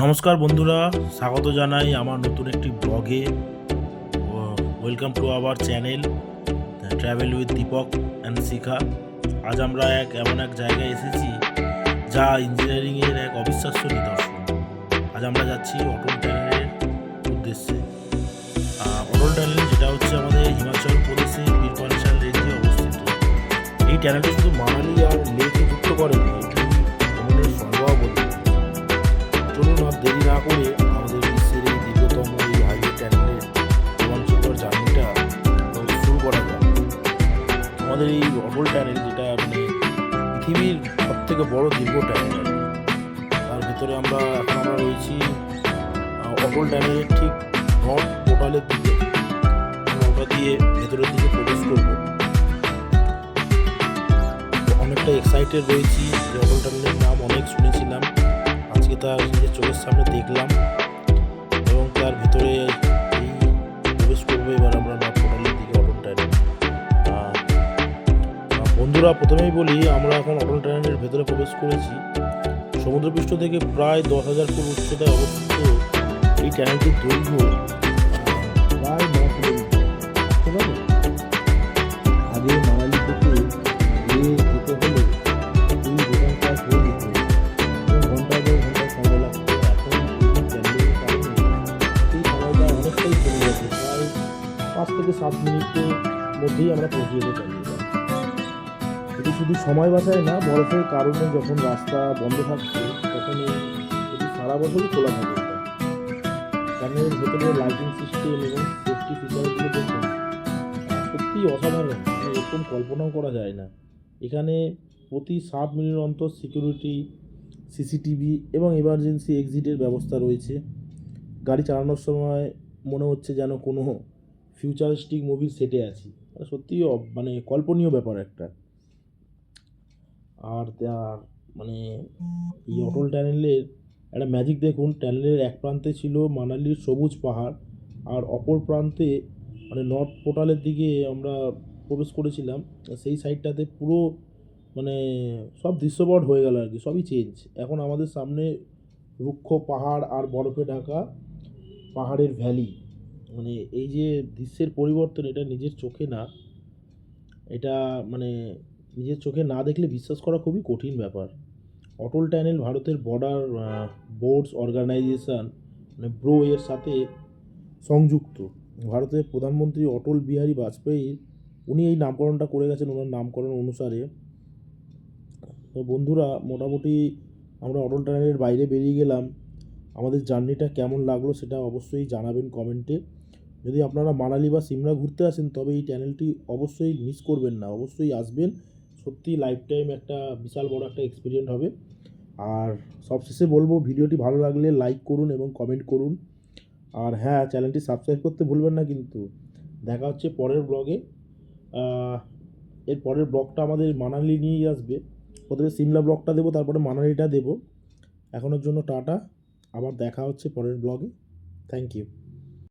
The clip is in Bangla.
নমস্কার বন্ধুরা, স্বাগত জানাই আমার নতুন একটি ব্লগে। Welcome to our channel travel with Deepak and Shikha. আজ আমরা এমন এক জায়গায় এসেছি যা ইঞ্জিনিয়ারিংয়ের এক অবিশ্বাস্য নিদর্শন। আজ আমরা যাচ্ছি অটল টানেলের উদ্দেশ্যে। অটল টানেল যেটা হচ্ছে আমাদের হিমাচল প্রদেশে বীরপাঞ্চাল রেঞ্জে অবস্থিত। এই টানেলটি শুধু মানালি আর লেকে যুক্ত করেনি, এটি ভ্রমণের সরবরাহ বলতে পারি। চলুন আর দেরি না করে আমাদের বিশ্বের এই দীর্ঘতম এই হাইওয়ে টানেলের রোমাঞ্চকর জার্নিটা শুরু করা যায়। আমাদের এই অটল টানেল যেটা পৃথিবীর সব থেকে বড় দীর্ঘ টানেল আর কি। তার ভিতরে এখন আমরা রয়েছি অটল টানেলের ঠিক নর্থ পোর্টালের দিকে। আমরা ওটা দিয়ে ভেতরের দিকে প্রবেশ করব। অনেকটা এক্সাইটেড রয়েছি যে অটল টানেলের নাম অনেক শুনেছিলাম, আজকে তার নিজের চোখের সামনে দেখলাম এবং তার ভিতরে এই প্রবেশ করবো। এবার আমরা নর্থ পোর্টালের দিকে অটল টানেল। বন্ধুরা, প্রথমেই বলি, আমরা এখন অটল টানেলের ভেতরে প্রবেশ করেছি। সমুদ্রপৃষ্ঠ থেকে প্রায় 10,000 ফুট উচ্চতায় অবস্থিত এই টানেলটির দৈর্ঘ্য প্রায় 9 কিলোমিটার। আগে মানালি থেকে যেতে হলে এই দোকান ক্লাস হয়ে যেত, ঘন্টা সময় লাগতো। এখন এই ট্যানেলের কারণে সেই সময়টা অনেকটাই কমে গেছে। প্রায় 5 থেকে 7 মিনিটের মধ্যেই আমরা পৌঁছে যেতে পারি। এটি শুধু সময় বাঁচায় না, বরফের কারণে যখন রাস্তা বন্ধ থাকছে তখন এটি সারা বছরই খোলা থাকে। ট্যানেলের ভেতরে লাইটিং সিস্টেম এবং সেফটি ফিচারগুলো দেখুন, সত্যিই অসাধারণ। এরকম কল্পনাও করা যায় না। এখানে প্রতি 7 মিনিট অন্তর সিকিউরিটি, সিসিটিভি এবং এমার্জেন্সি এক্সিটের ব্যবস্থা রয়েছে। গাড়ি চালানোর সময় মনে হচ্ছে যেন কোনো ফিউচারিস্টিক মুভির সেটে আছি। সত্যিই কল্পনীয় ব্যাপার একটা। আর এই অটল টানেলের একটা ম্যাজিক দেখুন। টানেলের এক প্রান্তে ছিল মানালির সবুজ পাহাড়, আর অপর প্রান্তে নর্থ পোর্টালের দিকে আমরা প্রবেশ করেছিলাম। সেই সাইডটাতে পুরো সব দৃশ্যপট হয়ে গেল আর কি, সবই চেঞ্জ। এখন আমাদের সামনে রুক্ষ পাহাড় আর বরফে ঢাকা পাহাড়ের ভ্যালি। এই যে দৃশ্যের পরিবর্তন, এটা নিজের চোখে নিজের চোখে না দেখলে বিশ্বাস করা খুবই কঠিন ব্যাপার। অটল টানেল ভারতের বর্ডার বোর্ডস অর্গানাইজেশন ব্রো এর সাথে সংযুক্ত। ভারতের প্রধানমন্ত্রী অটল বিহারী বাজপেয়ী উনি এই নামকরণটা করে গেছেন ওনার নামকরণ অনুসারে। তো বন্ধুরা, মোটামুটি আমরা অটল টানেলের বাইরে বেরিয়ে গেলাম। আমাদের জার্নিটা কেমন লাগলো সেটা অবশ্যই জানাবেন কমেন্টে। যদি আপনারা মানালি বা সিমলা ঘুরতে আসেন তবে এই টানেলটি অবশ্যই মিস করবেন না, অবশ্যই আসবেন। সত্যি লাইফ টাইম একটা বিশাল বড় একটা এক্সপিরিয়েন্স হবে। আর সবশেষে বলবো, ভিডিওটি ভালো লাগলে লাইক করুন এবং কমেন্ট করুন। আর হ্যাঁ, চ্যানেলটি সাবস্ক্রাইব করতে ভুলবেন না কিন্তু। দেখা হচ্ছে পরের ব্লগে। এর পরের ব্লগটা আমাদের মানালি নিয়েই আসবে। প্রথমে সিমলা ব্লগটা দেবো, তারপরে মানালিটা দেবো। এখনের জন্য টাটা, আবার দেখা হচ্ছে পরের ব্লগে। Thank you.